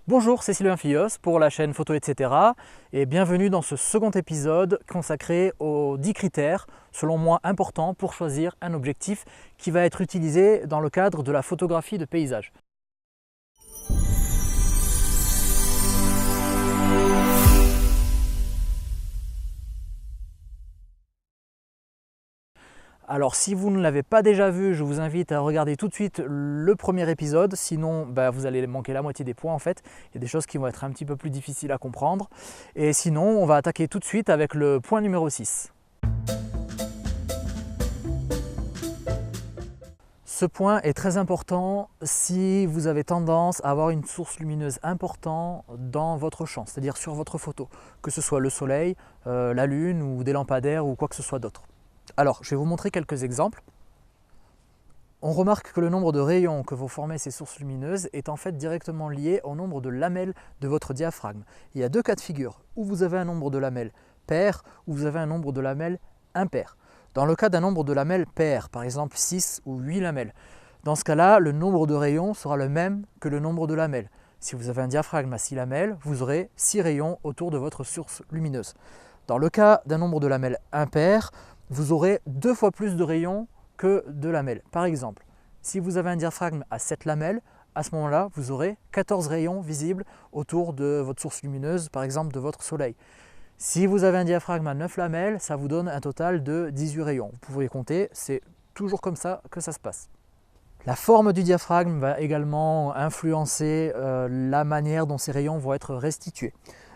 Bonjour, c'est Sylvain Fillos pour la chaîne Photo etc. et bienvenue dans ce second épisode consacré aux 10 critères, selon moi importants pour choisir un objectif qui va être utilisé dans le cadre de la photographie de paysage. Alors si vous ne l'avez pas déjà vu, je vous invite à regarder tout de suite le premier épisode, sinon vous allez manquer la moitié des points en fait. Il y a des choses qui vont être un petit peu plus difficiles à comprendre. Et sinon, on va attaquer tout de suite avec le point numéro 6. Ce point est très important si vous avez tendance à avoir une source lumineuse importante dans votre champ, c'est-à-dire sur votre photo, que ce soit le soleil, la lune ou des lampadaires ou quoi que ce soit d'autre. Alors, je vais vous montrer quelques exemples. On remarque que le nombre de rayons que vont former ces sources lumineuses est en fait directement lié au nombre de lamelles de votre diaphragme. Il y a deux cas de figure, où vous avez un nombre de lamelles pair, ou vous avez un nombre de lamelles impair. Dans le cas d'un nombre de lamelles pair, par exemple 6 ou 8 lamelles, dans ce cas-là, le nombre de rayons sera le même que le nombre de lamelles. Si vous avez un diaphragme à 6 lamelles, vous aurez 6 rayons autour de votre source lumineuse. Dans le cas d'un nombre de lamelles impair, vous aurez 2 fois plus de rayons que de lamelles. Par exemple, si vous avez un diaphragme à 7 lamelles, à ce moment-là, vous aurez 14 rayons visibles autour de votre source lumineuse, par exemple de votre soleil. Si vous avez un diaphragme à 9 lamelles, ça vous donne un total de 18 rayons. Vous pouvez compter, c'est toujours comme ça que ça se passe. La forme du diaphragme va également influencer la manière dont ces rayons vont être restitués.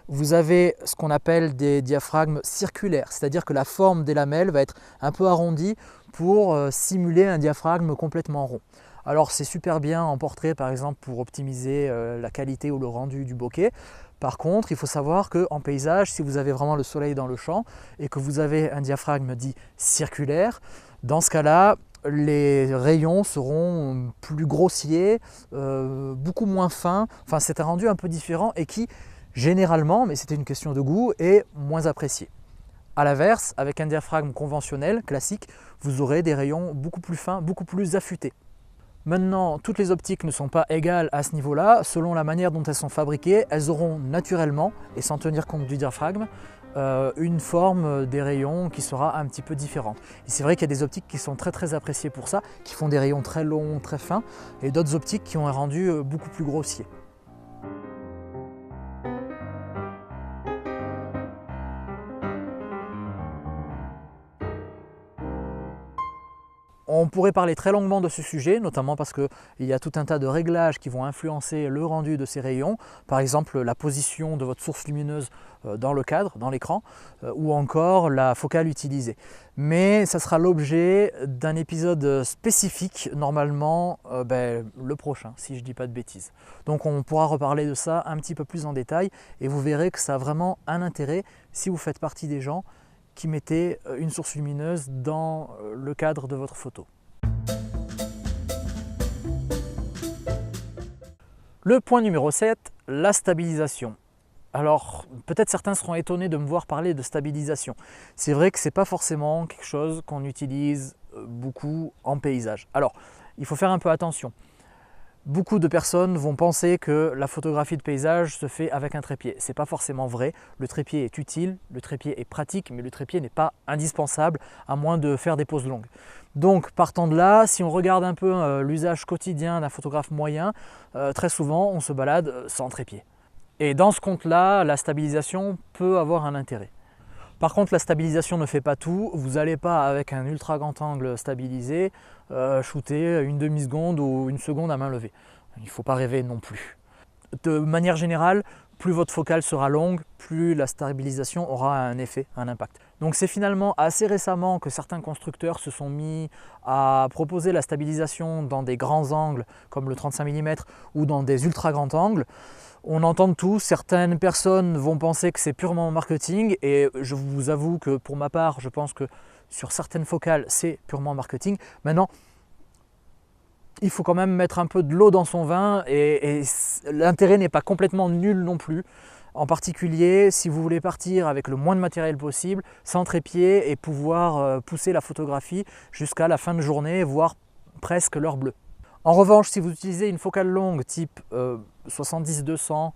Vous avez ce qu'on appelle des diaphragmes circulaires, c'est-à-dire que la forme des lamelles va être un peu arrondie pour simuler un diaphragme complètement rond. Alors c'est super bien en portrait par exemple pour optimiser la qualité ou le rendu du bokeh. Par contre, il faut savoir qu'en paysage, si vous avez vraiment le soleil dans le champ et que vous avez un diaphragme dit circulaire, dans ce cas-là, les rayons seront plus grossiers, beaucoup moins fins. Enfin, c'est un rendu un peu différent et qui, généralement, mais c'était une question de goût, est moins apprécié. A l'inverse, avec un diaphragme conventionnel, classique, vous aurez des rayons beaucoup plus fins, beaucoup plus affûtés. Maintenant, toutes les optiques ne sont pas égales à ce niveau-là. Selon la manière dont elles sont fabriquées, elles auront naturellement, et sans tenir compte du diaphragme, une forme des rayons qui sera un petit peu différente. Et c'est vrai qu'il y a des optiques qui sont très appréciées pour ça, qui font des rayons très longs, très fins, et d'autres optiques qui ont un rendu beaucoup plus grossier. On pourrait parler très longuement de ce sujet, notamment parce qu'il y a tout un tas de réglages qui vont influencer le rendu de ces rayons, par exemple la position de votre source lumineuse dans le cadre, dans l'écran, ou encore la focale utilisée. Mais ça sera l'objet d'un épisode spécifique, normalement le prochain, si je ne dis pas de bêtises. Donc on pourra reparler de ça un petit peu plus en détail, et vous verrez que ça a vraiment un intérêt si vous faites partie des gens qui mettez une source lumineuse dans le cadre de votre photo. Le point numéro 7, la stabilisation. Alors, peut-être certains seront étonnés de me voir parler de stabilisation. C'est vrai que ce n'est pas forcément quelque chose qu'on utilise beaucoup en paysage. Alors, il faut faire un peu attention. Beaucoup de personnes vont penser que la photographie de paysage se fait avec un trépied. Ce n'est pas forcément vrai. Le trépied est utile, le trépied est pratique, mais le trépied n'est pas indispensable à moins de faire des poses longues. Donc partant de là, si on regarde un peu l'usage quotidien d'un photographe moyen, très souvent on se balade sans trépied. Et dans ce compte-là, la stabilisation peut avoir un intérêt. Par contre, la stabilisation ne fait pas tout. Vous n'allez pas avec un ultra grand angle stabilisé shooter une demi-seconde ou une seconde à main levée. Il ne faut pas rêver non plus. De manière générale, plus votre focale sera longue, plus la stabilisation aura un effet, un impact. Donc c'est finalement assez récemment que certains constructeurs se sont mis à proposer la stabilisation dans des grands angles comme le 35 mm ou dans des ultra grands angles. On entend de tout, certaines personnes vont penser que c'est purement marketing et je vous avoue que pour ma part, je pense que sur certaines focales, c'est purement marketing. Maintenant, il faut quand même mettre un peu de l'eau dans son vin et l'intérêt n'est pas complètement nul non plus. En particulier, si vous voulez partir avec le moins de matériel possible, sans trépied et pouvoir pousser la photographie jusqu'à la fin de journée, voire presque l'heure bleue. En revanche, si vous utilisez une focale longue type 70-200,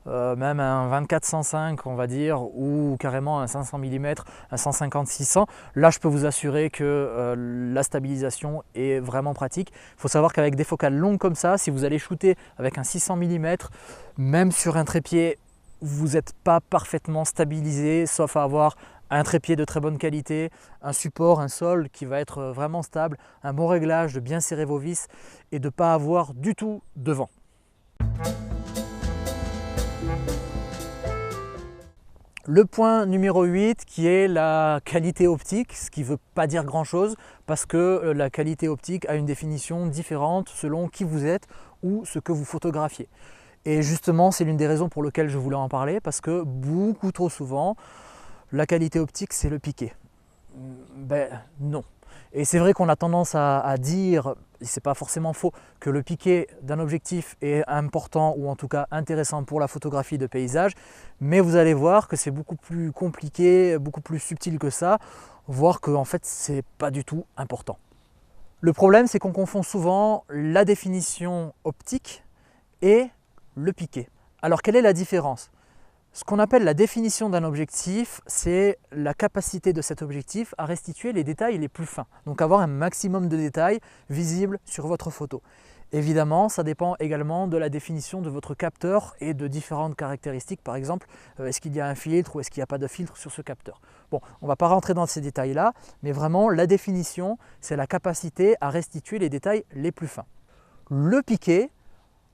même un 24-105 on va dire, ou carrément un 500 mm, un 150-600, là je peux vous assurer que la stabilisation est vraiment pratique. Il faut savoir qu'avec des focales longues comme ça, si vous allez shooter avec un 600 mm, même sur un trépied, vous n'êtes pas parfaitement stabilisé, sauf à avoir un trépied de très bonne qualité, un support, un sol qui va être vraiment stable, un bon réglage, de bien serrer vos vis et de ne pas avoir du tout de vent. Le point numéro 8 qui est la qualité optique, ce qui ne veut pas dire grand chose parce que la qualité optique a une définition différente selon qui vous êtes ou ce que vous photographiez. Et justement, c'est l'une des raisons pour lesquelles je voulais en parler parce que beaucoup trop souvent, la qualité optique c'est le piqué. Ben non. Et c'est vrai qu'on a tendance à dire, et c'est pas forcément faux, que le piqué d'un objectif est important ou en tout cas intéressant pour la photographie de paysage, mais vous allez voir que c'est beaucoup plus compliqué, beaucoup plus subtil que ça, voire que en fait c'est pas du tout important. Le problème c'est qu'on confond souvent la définition optique et le piqué. Alors quelle est la différence ? Ce qu'on appelle la définition d'un objectif, c'est la capacité de cet objectif à restituer les détails les plus fins. Donc avoir un maximum de détails visibles sur votre photo. Évidemment, ça dépend également de la définition de votre capteur et de différentes caractéristiques. Par exemple, est-ce qu'il y a un filtre ou est-ce qu'il n'y a pas de filtre sur ce capteur. Bon, on ne va pas rentrer dans ces détails-là, mais vraiment la définition, c'est la capacité à restituer les détails les plus fins. Le piqué,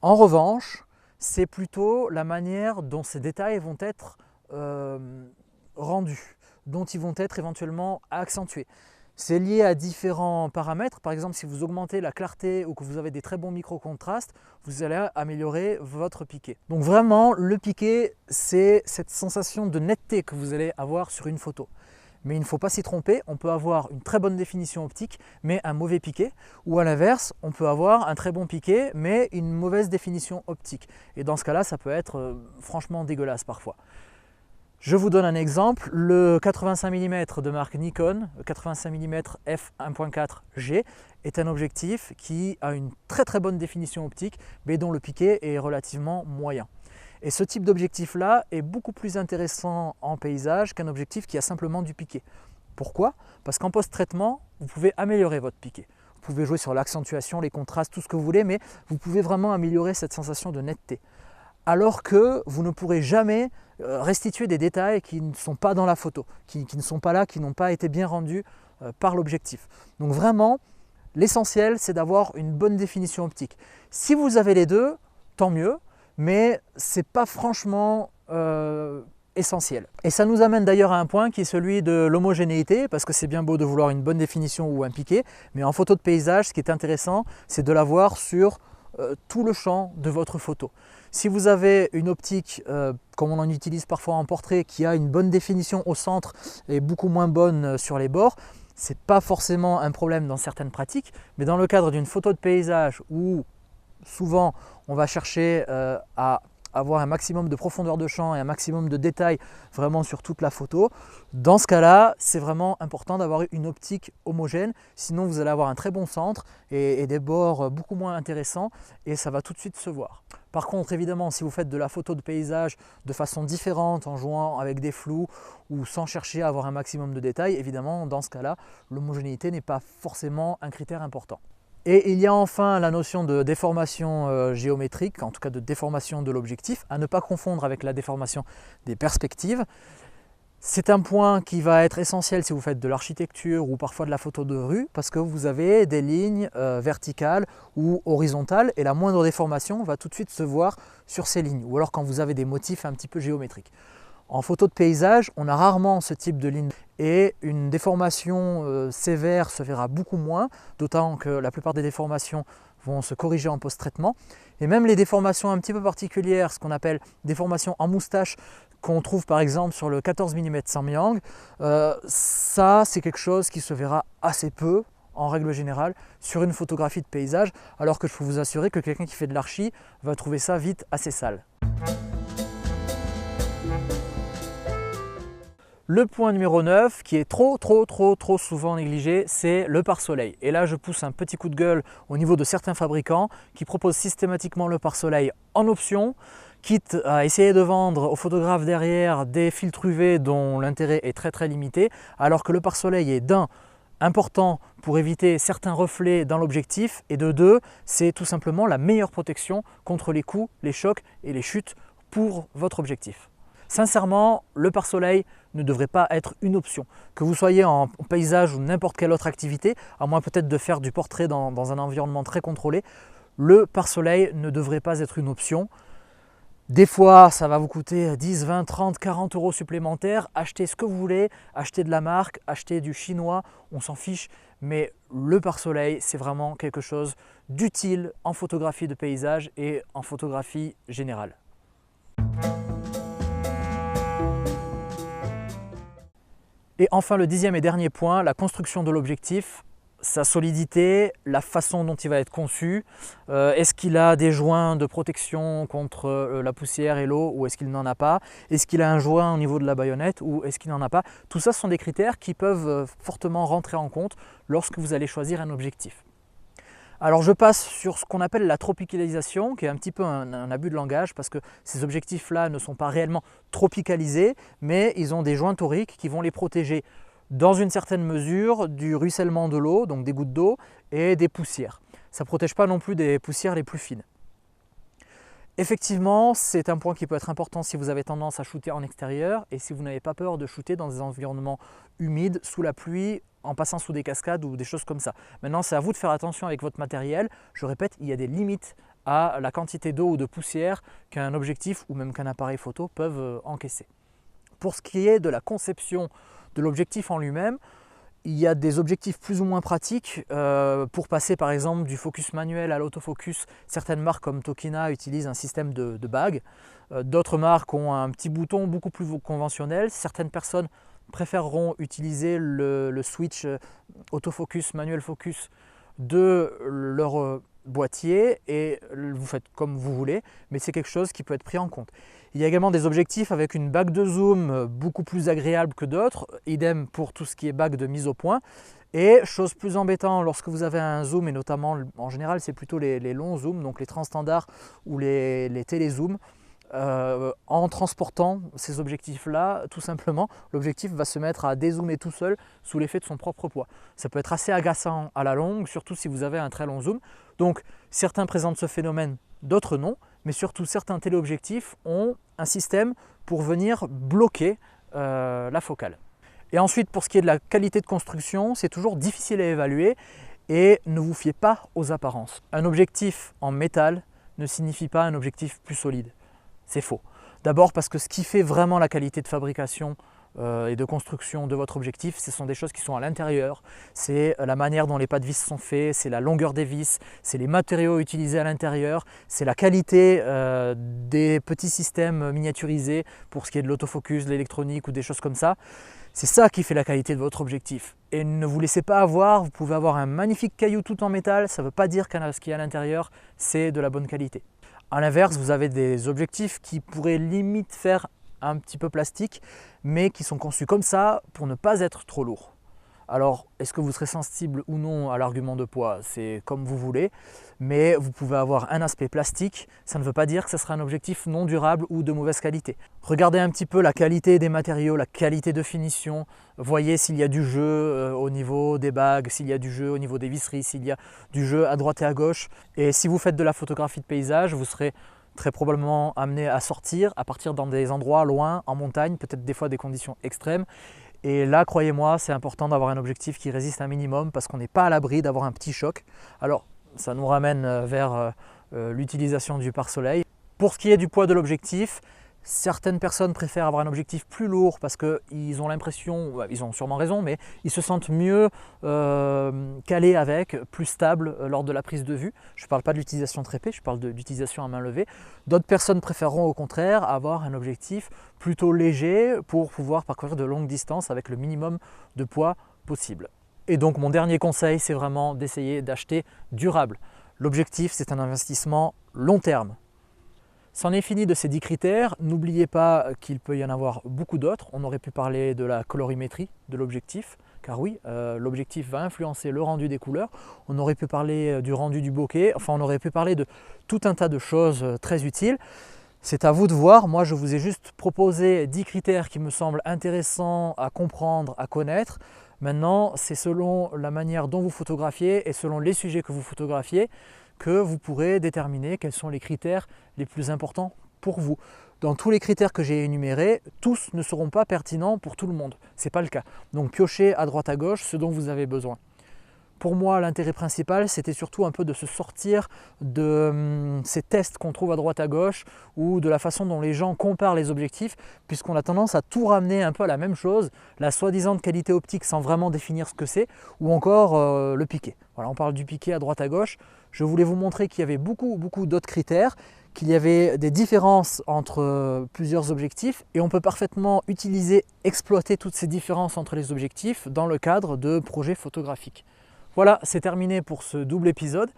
en revanche, c'est plutôt la manière dont ces détails vont être rendus, dont ils vont être éventuellement accentués. C'est lié à différents paramètres. Par exemple, si vous augmentez la clarté ou que vous avez des très bons micro-contrastes, vous allez améliorer votre piqué. Donc vraiment, le piqué, c'est cette sensation de netteté que vous allez avoir sur une photo. Mais il ne faut pas s'y tromper, on peut avoir une très bonne définition optique, mais un mauvais piqué. Ou à l'inverse, on peut avoir un très bon piqué, mais une mauvaise définition optique. Et dans ce cas-là, ça peut être franchement dégueulasse parfois. Je vous donne un exemple, le 85 mm de marque Nikon, 85 mm f1.4G, est un objectif qui a une très bonne définition optique, mais dont le piqué est relativement moyen. Et ce type d'objectif-là est beaucoup plus intéressant en paysage qu'un objectif qui a simplement du piqué. Pourquoi ? Parce qu'en post-traitement, vous pouvez améliorer votre piqué. Vous pouvez jouer sur l'accentuation, les contrastes, tout ce que vous voulez, mais vous pouvez vraiment améliorer cette sensation de netteté. Alors que vous ne pourrez jamais restituer des détails qui ne sont pas dans la photo, qui ne sont pas là, qui n'ont pas été bien rendus par l'objectif. Donc vraiment, l'essentiel, c'est d'avoir une bonne définition optique. Si vous avez les deux, tant mieux. Mais ce n'est pas franchement essentiel. Et ça nous amène d'ailleurs à un point qui est celui de l'homogénéité, parce que c'est bien beau de vouloir une bonne définition ou un piqué, mais en photo de paysage, ce qui est intéressant, c'est de l'avoir sur tout le champ de votre photo. Si vous avez une optique, comme on en utilise parfois en portrait, qui a une bonne définition au centre et beaucoup moins bonne sur les bords, ce n'est pas forcément un problème dans certaines pratiques, mais dans le cadre d'une photo de paysage où souvent on va chercher à avoir un maximum de profondeur de champ et un maximum de détails vraiment sur toute la photo. Dans ce cas-là, c'est vraiment important d'avoir une optique homogène, sinon vous allez avoir un très bon centre et des bords beaucoup moins intéressants et ça va tout de suite se voir. Par contre, évidemment, si vous faites de la photo de paysage de façon différente, en jouant avec des flous ou sans chercher à avoir un maximum de détails, évidemment, dans ce cas-là, l'homogénéité n'est pas forcément un critère important. Et il y a enfin la notion de déformation géométrique, en tout cas de déformation de l'objectif, à ne pas confondre avec la déformation des perspectives. C'est un point qui va être essentiel si vous faites de l'architecture ou parfois de la photo de rue, parce que vous avez des lignes verticales ou horizontales, et la moindre déformation va tout de suite se voir sur ces lignes, ou alors quand vous avez des motifs un petit peu géométriques. En photo de paysage, on a rarement ce type de ligne et une déformation sévère se verra beaucoup moins, d'autant que la plupart des déformations vont se corriger en post-traitement. Et même les déformations un petit peu particulières, ce qu'on appelle déformations en moustache, qu'on trouve par exemple sur le 14 mm Samyang, ça c'est quelque chose qui se verra assez peu, en règle générale sur une photographie de paysage, alors que je peux vous assurer que quelqu'un qui fait de l'archi va trouver ça vite assez sale. Le point numéro 9, qui est trop souvent négligé, c'est le pare-soleil. Et là, je pousse un petit coup de gueule au niveau de certains fabricants qui proposent systématiquement le pare-soleil en option, quitte à essayer de vendre aux photographes derrière des filtres UV dont l'intérêt est très limité, alors que le pare-soleil est d'un, important pour éviter certains reflets dans l'objectif, et de deux, c'est tout simplement la meilleure protection contre les coups, les chocs et les chutes pour votre objectif. Sincèrement, le pare-soleil ne devrait pas être une option. Que vous soyez en paysage ou n'importe quelle autre activité, à moins peut-être de faire du portrait dans un environnement très contrôlé, le pare-soleil ne devrait pas être une option. Des fois, ça va vous coûter 10, 20, 30, 40 euros supplémentaires. Achetez ce que vous voulez, achetez de la marque, achetez du chinois, on s'en fiche. Mais le pare-soleil, c'est vraiment quelque chose d'utile en photographie de paysage et en photographie générale. Et enfin, le 10e et dernier point, la construction de l'objectif, sa solidité, la façon dont il va être conçu. Est-ce qu'il a des joints de protection contre la poussière et l'eau ou est-ce qu'il n'en a pas? Est-ce qu'il a un joint au niveau de la baïonnette ou est-ce qu'il n'en a pas? Tout ça, ce sont des critères qui peuvent fortement rentrer en compte lorsque vous allez choisir un objectif. Alors je passe sur ce qu'on appelle la tropicalisation, qui est un petit peu un abus de langage parce que ces objectifs-là ne sont pas réellement tropicalisés, mais ils ont des joints toriques qui vont les protéger dans une certaine mesure du ruissellement de l'eau, donc des gouttes d'eau, et des poussières. Ça ne protège pas non plus des poussières les plus fines. Effectivement, c'est un point qui peut être important si vous avez tendance à shooter en extérieur et si vous n'avez pas peur de shooter dans des environnements humides, sous la pluie, en passant sous des cascades ou des choses comme ça. Maintenant, c'est à vous de faire attention avec votre matériel. Je répète, il y a des limites à la quantité d'eau ou de poussière qu'un objectif ou même qu'un appareil photo peuvent encaisser. Pour ce qui est de la conception de l'objectif en lui-même, il y a des objectifs plus ou moins pratiques pour passer par exemple du focus manuel à l'autofocus. Certaines marques comme Tokina utilisent un système de bague. D'autres marques ont un petit bouton beaucoup plus conventionnel. Certaines personnes préféreront utiliser le switch autofocus, manuel focus de leur boîtier et vous faites comme vous voulez, mais c'est quelque chose qui peut être pris en compte. Il y a également des objectifs avec une bague de zoom beaucoup plus agréable que d'autres, idem pour tout ce qui est bague de mise au point. Et chose plus embêtante, lorsque vous avez un zoom, et notamment en général c'est plutôt les longs zooms, donc les transstandards ou les télézooms, en transportant ces objectifs-là, tout simplement, l'objectif va se mettre à dézoomer tout seul sous l'effet de son propre poids. Ça peut être assez agaçant à la longue, surtout si vous avez un très long zoom. Donc certains présentent ce phénomène, d'autres non, mais surtout certains téléobjectifs ont un système pour venir bloquer la focale. Et ensuite, pour ce qui est de la qualité de construction, c'est toujours difficile à évaluer et ne vous fiez pas aux apparences. Un objectif en métal ne signifie pas un objectif plus solide. C'est faux. D'abord parce que ce qui fait vraiment la qualité de fabrication et de construction de votre objectif, ce sont des choses qui sont à l'intérieur. C'est la manière dont les pas de vis sont faits, c'est la longueur des vis, c'est les matériaux utilisés à l'intérieur, c'est la qualité des petits systèmes miniaturisés pour ce qui est de l'autofocus, de l'électronique ou des choses comme ça. C'est ça qui fait la qualité de votre objectif. Et ne vous laissez pas avoir, vous pouvez avoir un magnifique caillou tout en métal, ça ne veut pas dire que ce qui est à l'intérieur, c'est de la bonne qualité. A l'inverse, vous avez des objectifs qui pourraient limite faire un petit peu plastique, mais qui sont conçus comme ça pour ne pas être trop lourds. Alors, est-ce que vous serez sensible ou non à l'argument de poids? C'est comme vous voulez, mais vous pouvez avoir un aspect plastique, ça ne veut pas dire que ce sera un objectif non durable ou de mauvaise qualité. Regardez un petit peu la qualité des matériaux, la qualité de finition, voyez s'il y a du jeu au niveau des bagues, s'il y a du jeu au niveau des visseries, s'il y a du jeu à droite et à gauche. Et si vous faites de la photographie de paysage, vous serez très probablement amené à sortir, à partir dans des endroits loin, en montagne, peut-être des fois des conditions extrêmes. Et là, croyez-moi, c'est important d'avoir un objectif qui résiste un minimum parce qu'on n'est pas à l'abri d'avoir un petit choc. Alors, ça nous ramène vers l'utilisation du pare-soleil. Pour ce qui est du poids de l'objectif, certaines personnes préfèrent avoir un objectif plus lourd parce qu'ils ont l'impression, ils ont sûrement raison, mais ils se sentent mieux calés avec, plus stables lors de la prise de vue. Je ne parle pas de l'utilisation trépied, je parle d'utilisation à main levée. D'autres personnes préféreront au contraire avoir un objectif plutôt léger pour pouvoir parcourir de longues distances avec le minimum de poids possible. Et donc mon dernier conseil, c'est vraiment d'essayer d'acheter durable. L'objectif, c'est un investissement long terme. C'en est fini de ces 10 critères. N'oubliez pas qu'il peut y en avoir beaucoup d'autres. On aurait pu parler de la colorimétrie de l'objectif, car oui, l'objectif va influencer le rendu des couleurs. On aurait pu parler du rendu du bokeh, enfin on aurait pu parler de tout un tas de choses très utiles. C'est à vous de voir. Moi, je vous ai juste proposé 10 critères qui me semblent intéressants à comprendre, à connaître. Maintenant, c'est selon la manière dont vous photographiez et selon les sujets que vous photographiez que vous pourrez déterminer quels sont les critères les plus importants pour vous. Dans tous les critères que j'ai énumérés, tous ne seront pas pertinents pour tout le monde. Ce n'est pas le cas. Donc piochez à droite à gauche ce dont vous avez besoin. Pour moi, l'intérêt principal, c'était surtout un peu de se sortir de ces tests qu'on trouve à droite à gauche ou de la façon dont les gens comparent les objectifs, puisqu'on a tendance à tout ramener un peu à la même chose, la soi-disant qualité optique sans vraiment définir ce que c'est, ou encore le piqué. Voilà, on parle du piqué à droite à gauche. Je voulais vous montrer qu'il y avait beaucoup d'autres critères, qu'il y avait des différences entre plusieurs objectifs et on peut parfaitement utiliser, exploiter toutes ces différences entre les objectifs dans le cadre de projets photographiques. Voilà, c'est terminé pour ce double épisode.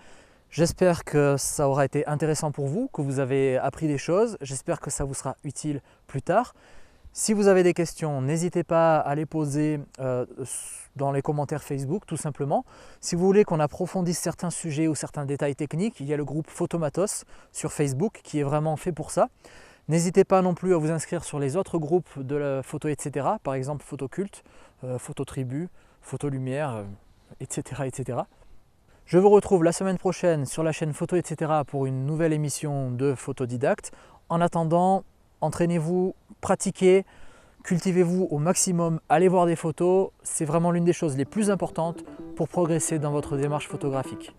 J'espère que ça aura été intéressant pour vous, que vous avez appris des choses. J'espère que ça vous sera utile plus tard. Si vous avez des questions, n'hésitez pas à les poser dans les commentaires Facebook, tout simplement. Si vous voulez qu'on approfondisse certains sujets ou certains détails techniques, il y a le groupe Photomatos sur Facebook qui est vraiment fait pour ça. N'hésitez pas non plus à vous inscrire sur les autres groupes de la photo, etc. Par exemple Photoculte, Phototribu, Photolumière, etc., etc. Je vous retrouve la semaine prochaine sur la chaîne Photo, etc. pour une nouvelle émission de Photodidacte. En attendant, entraînez-vous, pratiquez, cultivez-vous au maximum, allez voir des photos. C'est vraiment l'une des choses les plus importantes pour progresser dans votre démarche photographique.